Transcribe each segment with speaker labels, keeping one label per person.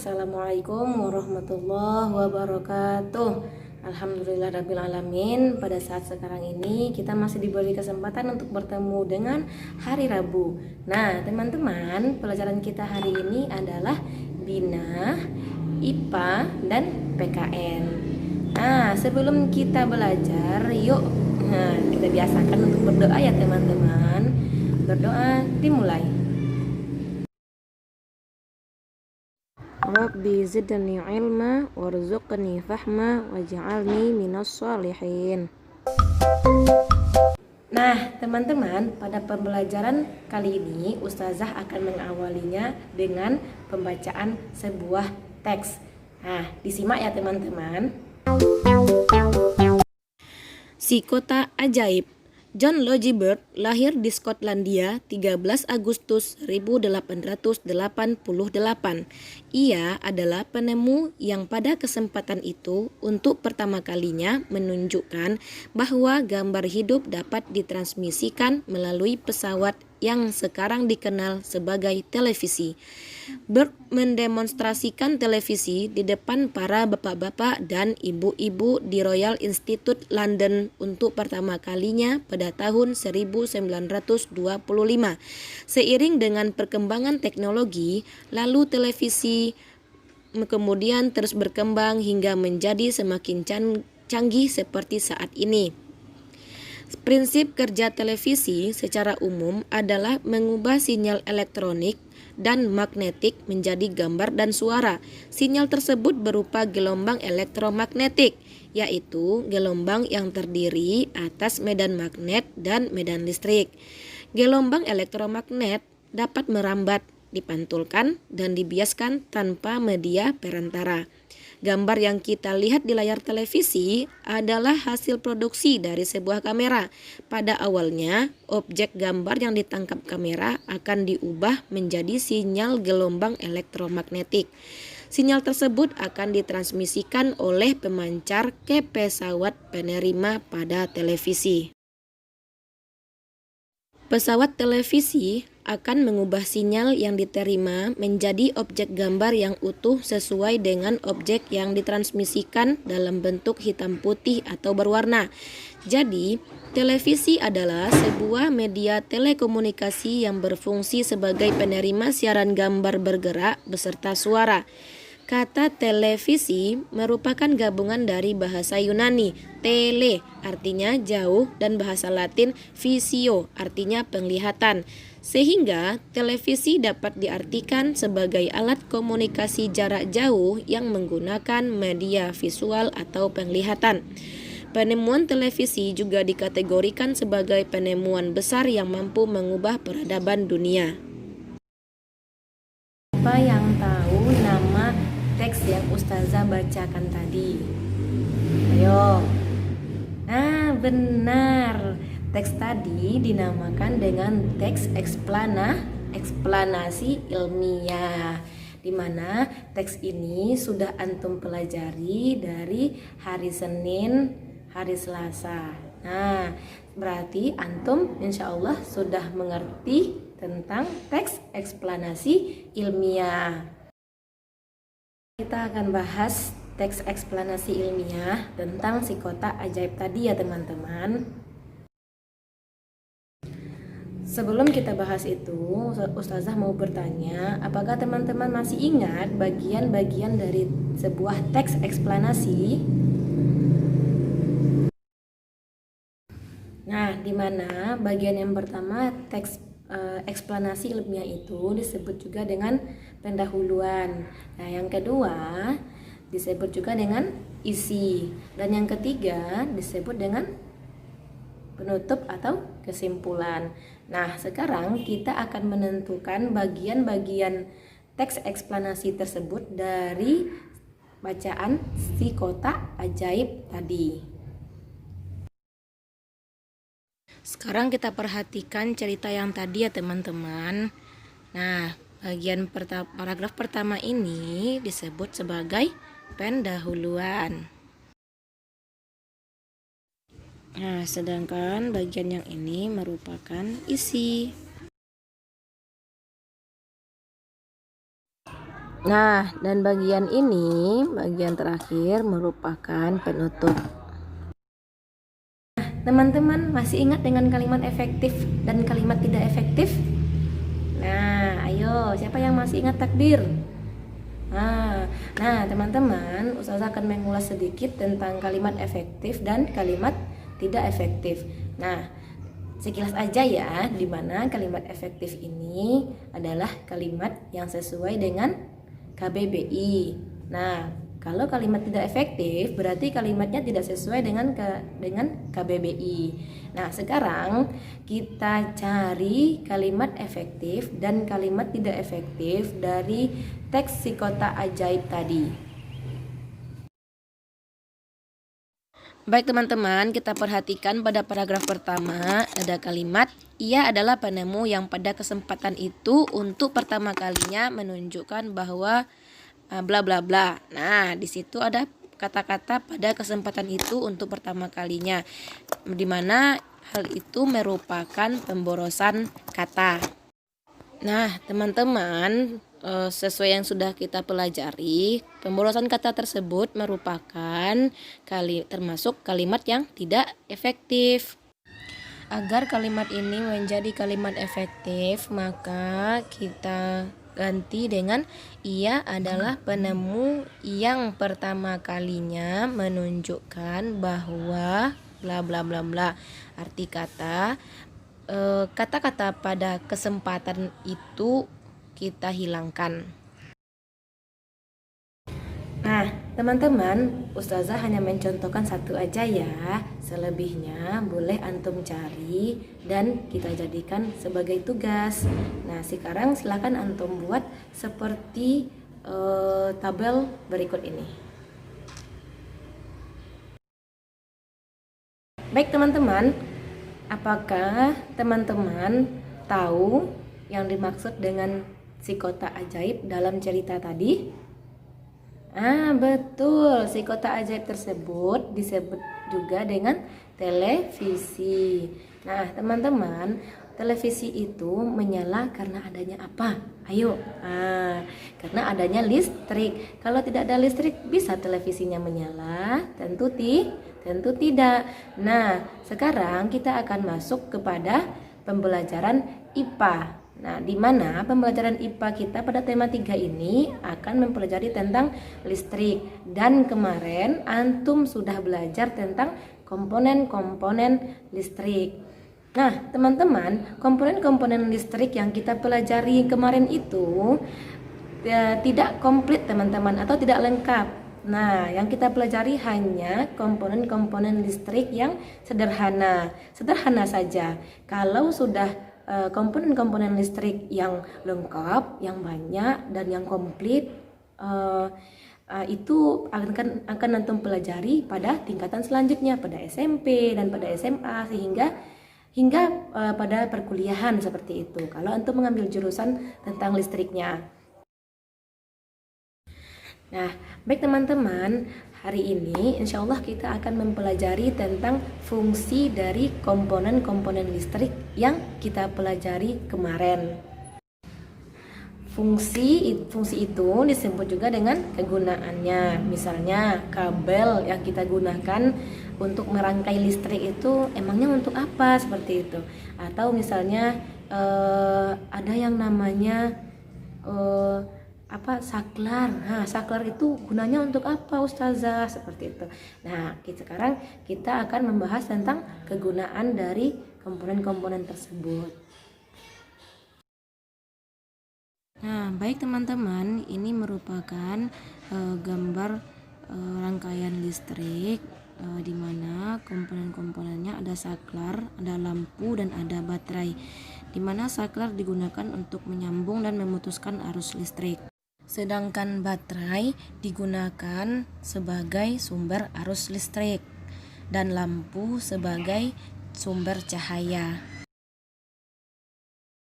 Speaker 1: Assalamualaikum warahmatullahi wabarakatuh. Alhamdulillahirrabbilalamin. Pada saat sekarang ini kita masih diberi kesempatan untuk bertemu dengan hari Rabu. Nah teman-teman, pelajaran kita hari ini adalah Bina, IPA, dan PKN. Nah sebelum kita belajar, yuk kita biasakan untuk berdoa ya teman-teman. Berdoa dimulai. Rabbi zidni ilma warzuqni fahma waj'alni minas sholihin. Nah teman-teman, pada pembelajaran kali ini Ustazah akan mengawalinya dengan pembacaan sebuah teks. Nah disimak ya teman-teman. Si Kota Ajaib. John Logie Baird lahir di Skotlandia 13 Agustus 1888. Ia adalah penemu yang pada kesempatan itu untuk pertama kalinya menunjukkan bahwa gambar hidup dapat ditransmisikan melalui pesawat yang sekarang dikenal sebagai televisi. Baird mendemonstrasikan televisi di depan para bapak-bapak dan ibu-ibu di Royal Institute London untuk pertama kalinya pada tahun 1925. Seiring dengan perkembangan teknologi, lalu televisi kemudian terus berkembang hingga menjadi semakin canggih seperti saat ini. Prinsip kerja televisi secara umum adalah mengubah sinyal elektronik dan magnetik menjadi gambar dan suara. Sinyal tersebut berupa gelombang elektromagnetik, yaitu gelombang yang terdiri atas medan magnet dan medan listrik. Gelombang elektromagnet dapat merambat, dipantulkan, dan dibiaskan tanpa media perantara. Gambar yang kita lihat di layar televisi adalah hasil produksi dari sebuah kamera. Pada awalnya, objek gambar yang ditangkap kamera akan diubah menjadi sinyal gelombang elektromagnetik. Sinyal tersebut akan ditransmisikan oleh pemancar ke pesawat penerima pada televisi. Pesawat televisi akan mengubah sinyal yang diterima menjadi objek gambar yang utuh sesuai dengan objek yang ditransmisikan dalam bentuk hitam putih atau berwarna. Jadi, televisi adalah sebuah media telekomunikasi yang berfungsi sebagai penerima siaran gambar bergerak beserta suara. Kata televisi merupakan gabungan dari bahasa Yunani, tele artinya jauh, dan bahasa Latin visio artinya penglihatan. Sehingga televisi dapat diartikan sebagai alat komunikasi jarak jauh yang menggunakan media visual atau penglihatan. Penemuan televisi juga dikategorikan sebagai penemuan besar yang mampu mengubah peradaban dunia. Siapa yang tahu nama teks yang Ustazah bacakan tadi? Ayo. Nah, benar. Teks tadi dinamakan dengan teks eksplanasi ilmiah, di mana teks ini sudah antum pelajari dari hari Senin, hari Selasa. Nah, berarti antum insya Allah sudah mengerti tentang teks eksplanasi ilmiah. Kita akan bahas teks eksplanasi ilmiah tentang si Kota Ajaib tadi ya teman-teman. Sebelum kita bahas itu, Ustazah mau bertanya, apakah teman-teman masih ingat bagian-bagian dari sebuah teks eksplanasi? Nah, di mana bagian yang pertama teks eksplanasi ilmiah itu disebut juga dengan pendahuluan. Nah, yang kedua disebut juga dengan isi, dan yang ketiga disebut dengan penutup atau kesimpulan. Nah, sekarang kita akan menentukan bagian-bagian teks eksplanasi tersebut dari bacaan si Kota Ajaib tadi. Sekarang kita perhatikan cerita yang tadi ya teman-teman. Nah, bagian paragraf pertama ini disebut sebagai pendahuluan. Nah, sedangkan bagian yang ini merupakan isi. Nah, dan bagian ini, bagian terakhir merupakan penutup. Teman-teman masih ingat dengan kalimat efektif dan kalimat tidak efektif? Nah, ayo, siapa yang masih ingat takbir? Nah, teman-teman, Ustazah akan mengulas sedikit tentang kalimat efektif dan kalimat tidak efektif. Nah, sekilas aja ya, di mana kalimat efektif ini adalah kalimat yang sesuai dengan KBBI. Nah, kalau kalimat tidak efektif berarti kalimatnya tidak sesuai dengan KBBI. Nah, sekarang kita cari kalimat efektif dan kalimat tidak efektif dari teks si kota ajaib tadi. Baik teman-teman, kita perhatikan pada paragraf pertama ada kalimat ia adalah penemu yang pada kesempatan itu untuk pertama kalinya menunjukkan bahwa bla bla bla. Nah, di situ ada kata-kata pada kesempatan itu untuk pertama kalinya, di mana hal itu merupakan pemborosan kata. Nah, teman-teman, sesuai yang sudah kita pelajari, pemborosan kata tersebut merupakan termasuk kalimat yang tidak efektif. Agar kalimat ini menjadi kalimat efektif, maka kita ganti dengan ia adalah penemu yang pertama kalinya menunjukkan bahwa bla bla bla bla. Arti kata kata-kata pada kesempatan itu kita hilangkan. Nah, teman-teman, Ustazah hanya mencontohkan satu aja ya. Selebihnya boleh antum cari dan kita jadikan sebagai tugas. Nah, sekarang silakan antum buat seperti tabel berikut ini. Baik teman-teman, apakah teman-teman tahu yang dimaksud dengan si kota ajaib dalam cerita tadi? Betul, si kota ajaib tersebut disebut juga dengan televisi. Nah, teman-teman, televisi itu menyala karena adanya apa? Ayo, karena adanya listrik. Kalau tidak ada listrik, bisa televisinya menyala? Tentu tidak. Nah, sekarang kita akan masuk kepada pembelajaran IPA. Nah, di mana pembelajaran IPA kita pada tema 3 ini akan mempelajari tentang listrik. Dan kemarin antum sudah belajar tentang komponen-komponen listrik. Nah, teman-teman, komponen-komponen listrik yang kita pelajari kemarin itu tidak komplit teman-teman, atau tidak lengkap. Nah, yang kita pelajari hanya komponen-komponen listrik yang sederhana saja. Kalau sudah komponen-komponen listrik yang lengkap, yang banyak dan yang komplit, itu akan antum pelajari pada tingkatan selanjutnya, pada SMP dan pada SMA, hingga pada perkuliahan seperti itu. Kalau antum mengambil jurusan tentang listriknya. Nah, baik teman-teman, hari ini insya Allah kita akan mempelajari tentang fungsi dari komponen-komponen listrik yang kita pelajari kemarin. Fungsi itu disebut juga dengan kegunaannya. Misalnya kabel yang kita gunakan untuk merangkai listrik itu emangnya untuk apa, seperti itu. Atau misalnya ada yang namanya saklar. Nah, saklar itu gunanya untuk apa, Ustazah? Seperti itu. Nah, sekarang kita akan membahas tentang kegunaan dari komponen-komponen tersebut. Nah, baik teman-teman, ini merupakan gambar rangkaian listrik di mana komponen-komponennya ada saklar, ada lampu, dan ada baterai. Di mana saklar digunakan untuk menyambung dan memutuskan arus listrik. Sedangkan baterai digunakan sebagai sumber arus listrik dan lampu sebagai sumber cahaya.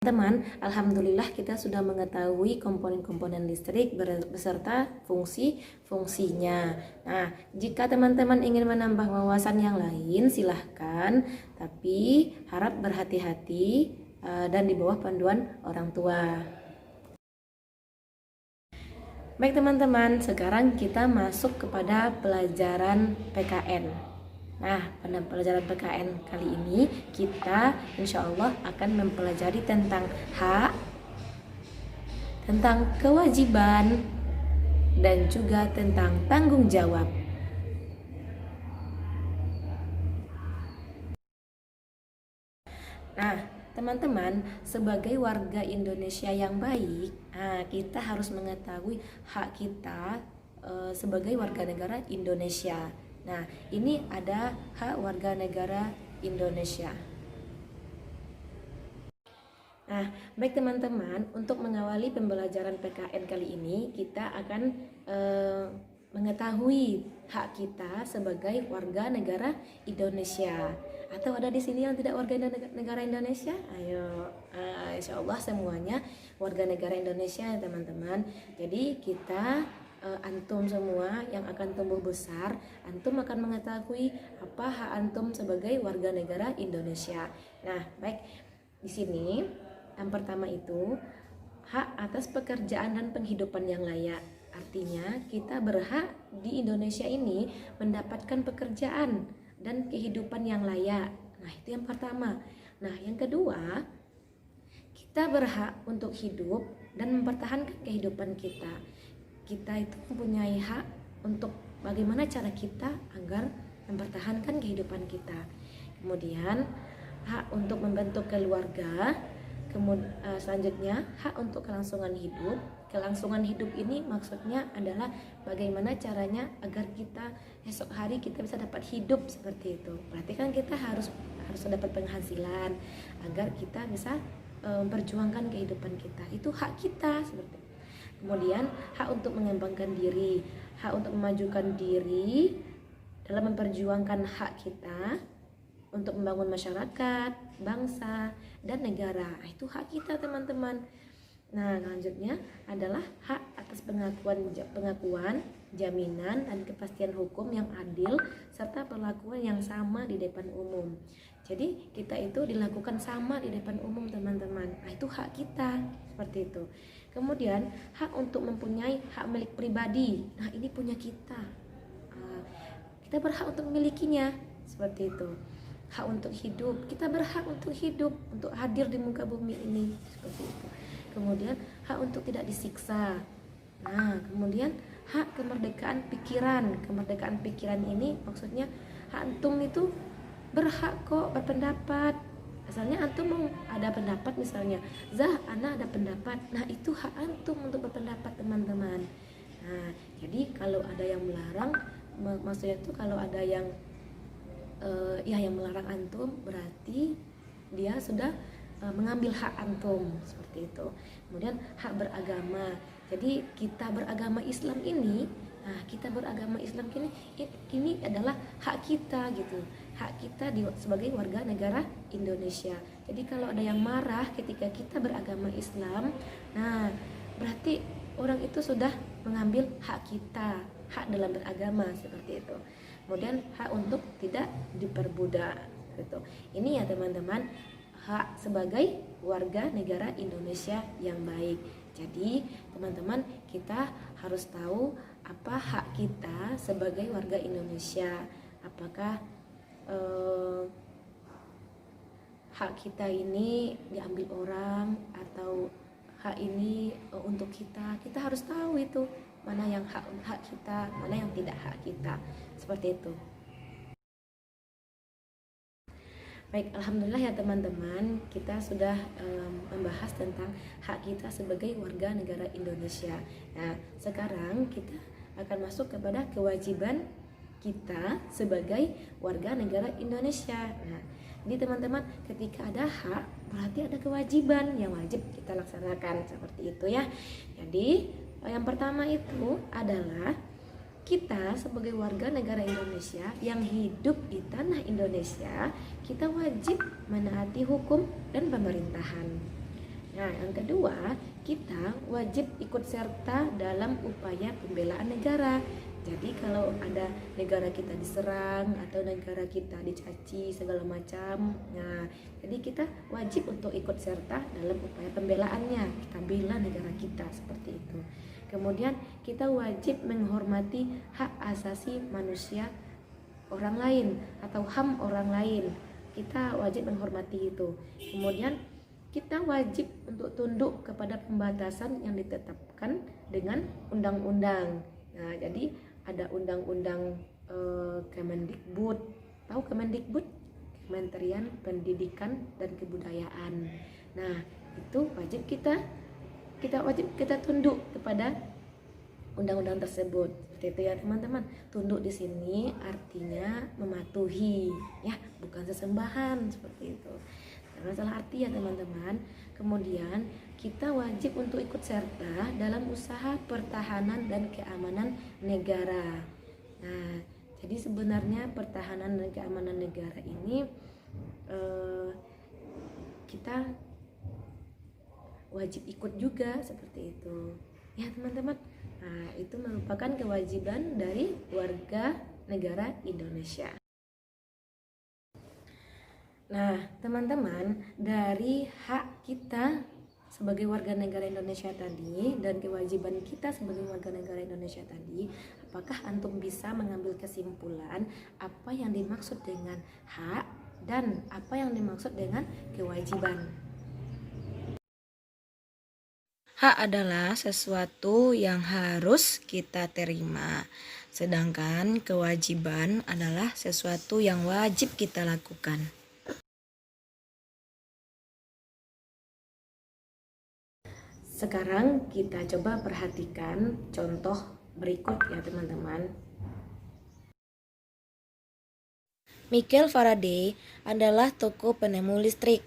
Speaker 1: Teman, alhamdulillah kita sudah mengetahui komponen-komponen listrik beserta fungsi-fungsinya. Nah, jika teman-teman ingin menambah wawasan yang lain, silahkan, tapi harap berhati-hati dan di bawah panduan orang tua. Baik teman-teman, sekarang kita masuk kepada pelajaran PKN. Nah, pada pelajaran PKN kali ini kita insya Allah akan mempelajari tentang hak, tentang kewajiban, dan juga tentang tanggung jawab. Nah, teman-teman, sebagai warga Indonesia yang baik, kita harus mengetahui hak kita sebagai warga negara Indonesia. Nah, ini ada hak warga negara Indonesia. Nah, baik teman-teman, untuk mengawali pembelajaran PKN kali ini, kita akan mengetahui hak kita sebagai warga negara Indonesia. Atau ada di sini yang tidak warga negara Indonesia? Ayo, insya Allah semuanya warga negara Indonesia ya teman-teman. Jadi kita antum semua yang akan tumbuh besar, antum akan mengetahui apa hak antum sebagai warga negara Indonesia. Nah, baik, di sini yang pertama itu hak atas pekerjaan dan penghidupan yang layak. Artinya kita berhak di Indonesia ini mendapatkan pekerjaan dan kehidupan yang layak. Nah, itu yang pertama. Nah, yang kedua, kita berhak untuk hidup dan mempertahankan kehidupan kita. Kita itu mempunyai hak untuk bagaimana cara kita agar mempertahankan kehidupan kita. Kemudian, hak untuk membentuk keluarga. Selanjutnya, hak untuk kelangsungan hidup. Kelangsungan hidup ini maksudnya adalah bagaimana caranya agar kita esok hari kita bisa dapat hidup seperti itu. Berarti kan kita harus dapat penghasilan agar kita bisa memperjuangkan kehidupan kita. Itu hak kita seperti itu. Kemudian hak untuk mengembangkan diri, hak untuk memajukan diri dalam memperjuangkan hak kita untuk membangun masyarakat, bangsa, dan negara. Itu hak kita teman-teman. Nah, selanjutnya adalah hak atas pengakuan, jaminan, dan kepastian hukum yang adil serta perlakuan yang sama di depan umum. Jadi kita itu dilakukan sama di depan umum teman-teman. Nah, itu hak kita seperti itu. Kemudian hak untuk mempunyai hak milik pribadi. Nah, ini punya kita. Kita berhak untuk memilikinya seperti itu. Hak untuk hidup, kita berhak untuk hidup, untuk hadir di muka bumi ini seperti itu. Kemudian hak untuk tidak disiksa. Nah, kemudian hak kemerdekaan pikiran. Kemerdekaan pikiran ini maksudnya hak antum itu berhak kok berpendapat. Asalnya antum mau ada pendapat misalnya, ana ada pendapat. Nah, itu hak antum untuk berpendapat teman-teman. Nah, jadi kalau ada yang melarang, maksudnya itu kalau ada yang yang melarang antum, berarti dia sudah mengambil hak antum seperti itu. Kemudian hak beragama. Jadi kita beragama Islam ini, kita beragama Islam ini adalah hak kita gitu. Hak kita sebagai warga negara Indonesia. Jadi kalau ada yang marah ketika kita beragama Islam, nah berarti orang itu sudah mengambil hak kita, hak dalam beragama seperti itu. Kemudian hak untuk tidak diperbudak gitu. Ini ya teman-teman, hak sebagai warga negara Indonesia yang baik. Jadi teman-teman, kita harus tahu apa hak kita sebagai warga Indonesia. Apakah hak kita ini diambil orang atau hak ini untuk kita harus tahu itu mana yang hak kita, mana yang tidak hak kita, seperti itu. Baik, alhamdulillah ya teman-teman, kita sudah membahas tentang hak kita sebagai warga negara Indonesia. Nah, sekarang kita akan masuk kepada kewajiban kita sebagai warga negara Indonesia. Nah, jadi teman-teman, ketika ada hak berarti ada kewajiban yang wajib kita laksanakan seperti itu ya. Jadi yang pertama itu adalah kita sebagai warga negara Indonesia yang hidup di tanah Indonesia, kita wajib menaati hukum dan pemerintahan. Nah, yang kedua, kita wajib ikut serta dalam upaya pembelaan negara. Jadi kalau ada negara kita diserang atau negara kita dicaci segala macam, nah jadi kita wajib untuk ikut serta dalam upaya pembelaannya. Kita bela negara kita seperti itu. Kemudian kita wajib menghormati hak asasi manusia orang lain atau HAM orang lain. Kita wajib menghormati itu. Kemudian kita wajib untuk tunduk kepada pembatasan yang ditetapkan dengan undang-undang. Nah, jadi ada undang-undang Kemendikbud. Tahu Kemendikbud? Kementerian Pendidikan dan Kebudayaan. Nah, itu wajib kita wajib kita tunduk kepada undang-undang tersebut. Seperti itu ya teman-teman. Tunduk di sini artinya mematuhi, ya, bukan sesembahan seperti itu. Jangan salah arti ya teman-teman. Kemudian kita wajib untuk ikut serta dalam usaha pertahanan dan keamanan negara. Nah, jadi sebenarnya pertahanan dan keamanan negara ini kita wajib ikut juga seperti itu. Ya teman-teman. Nah, itu merupakan kewajiban dari warga negara Indonesia. Nah, teman-teman, dari hak kita sebagai warga negara Indonesia tadi dan kewajiban kita sebagai warga negara Indonesia tadi, apakah antum bisa mengambil kesimpulan apa yang dimaksud dengan hak dan apa yang dimaksud dengan kewajiban? Hak adalah sesuatu yang harus kita terima, sedangkan kewajiban adalah sesuatu yang wajib kita lakukan. Sekarang kita coba perhatikan contoh berikut ya teman-teman. Michael Faraday adalah tokoh penemu listrik.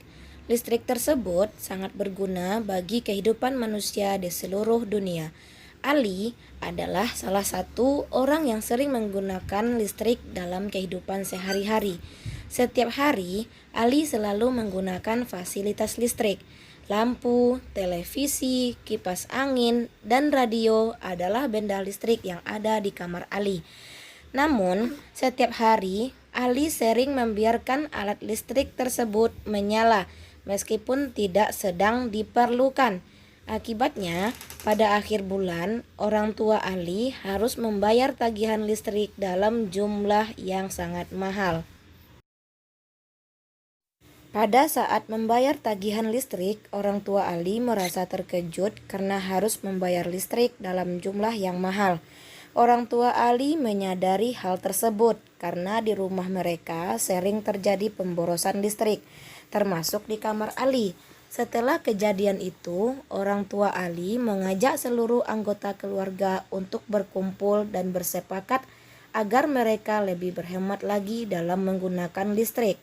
Speaker 1: Listrik tersebut sangat berguna bagi kehidupan manusia di seluruh dunia. Ali adalah salah satu orang yang sering menggunakan listrik dalam kehidupan sehari-hari. Setiap hari, Ali selalu menggunakan fasilitas listrik. Lampu, televisi, kipas angin, dan radio adalah benda listrik yang ada di kamar Ali. Namun, setiap hari, Ali sering membiarkan alat listrik tersebut menyala meskipun tidak sedang diperlukan. Akibatnya, pada akhir bulan, orang tua Ali harus membayar tagihan listrik dalam jumlah yang sangat mahal. Pada saat membayar tagihan listrik, orang tua Ali merasa terkejut karena harus membayar listrik dalam jumlah yang mahal. Orang tua Ali menyadari hal tersebut karena di rumah mereka sering terjadi pemborosan listrik, termasuk di kamar Ali. Setelah kejadian itu, orang tua Ali mengajak seluruh anggota keluarga untuk berkumpul dan bersepakat agar mereka lebih berhemat lagi dalam menggunakan listrik.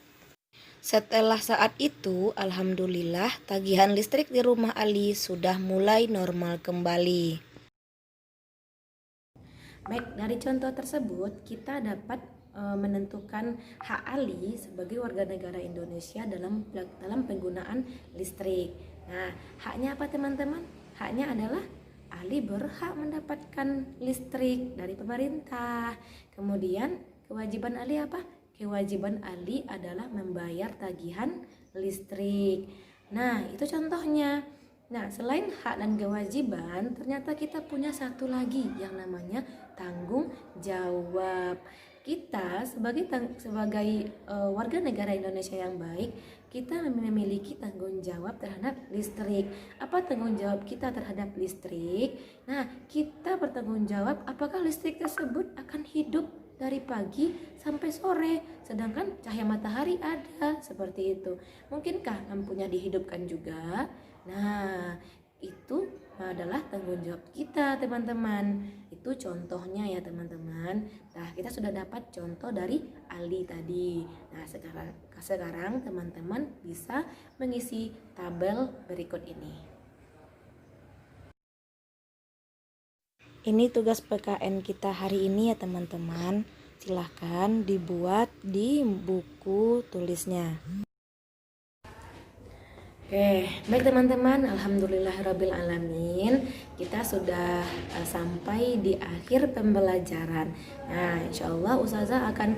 Speaker 1: Setelah saat itu, alhamdulillah tagihan listrik di rumah Ali sudah mulai normal kembali. Baik, dari contoh tersebut kita dapat menentukan hak Ali sebagai warga negara Indonesia dalam penggunaan listrik. Nah, haknya apa teman-teman? Haknya adalah Ali berhak mendapatkan listrik dari pemerintah. Kemudian kewajiban Ali apa? Kewajiban Ali adalah membayar tagihan listrik. Nah, itu contohnya. Nah, selain hak dan kewajiban, ternyata kita punya satu lagi yang namanya tanggung jawab. Kita sebagai warga negara Indonesia yang baik, kita memiliki tanggung jawab terhadap listrik. Apa tanggung jawab kita terhadap listrik? Nah, kita bertanggung jawab apakah listrik tersebut akan hidup dari pagi sampai sore, sedangkan cahaya matahari ada, seperti itu. Mungkinkah lampunya dihidupkan juga? Nah, itu adalah tanggung jawab kita, teman-teman. Itu contohnya ya, teman-teman. Nah, kita sudah dapat contoh dari Ali tadi. Nah, sekarang teman-teman bisa mengisi tabel berikut ini. Ini tugas PKN kita hari ini ya teman-teman. Silahkan dibuat di buku tulisnya. Oke, baik teman-teman, alhamdulillahirrabbilalamin, kita sudah sampai di akhir pembelajaran. Nah, insya Allah Ustazah akan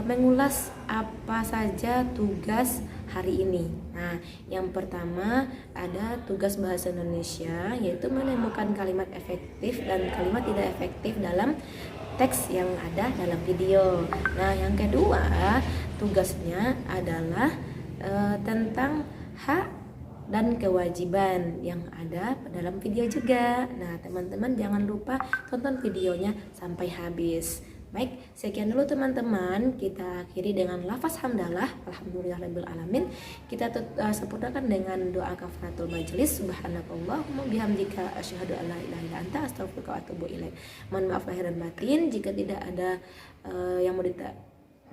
Speaker 1: mengulas apa saja tugas hari ini. Nah, yang pertama ada tugas bahasa Indonesia, yaitu menemukan kalimat efektif dan kalimat tidak efektif dalam teks yang ada dalam video. Nah, yang kedua tugasnya adalah tentang hak dan kewajiban yang ada dalam video juga. Nah, teman-teman jangan lupa tonton videonya sampai habis. Baik, sekian dulu teman-teman. Kita akhiri dengan lafaz hamdalah, alhamdulillahirabbil alamin. Kita sempurnakan dengan doa kafaratul majelis, subhanakallahumma bihamdika asyhadu an la ilaha illa anta astaghfiruka wa atubu ilaik. Mohon maaf lahir dan batin jika tidak ada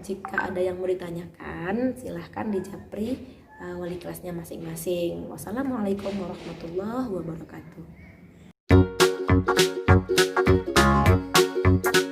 Speaker 1: jika ada yang mau ditanyakan, silahkan dijapri wali kelasnya masing-masing. Wassalamualaikum warahmatullahi wabarakatuh.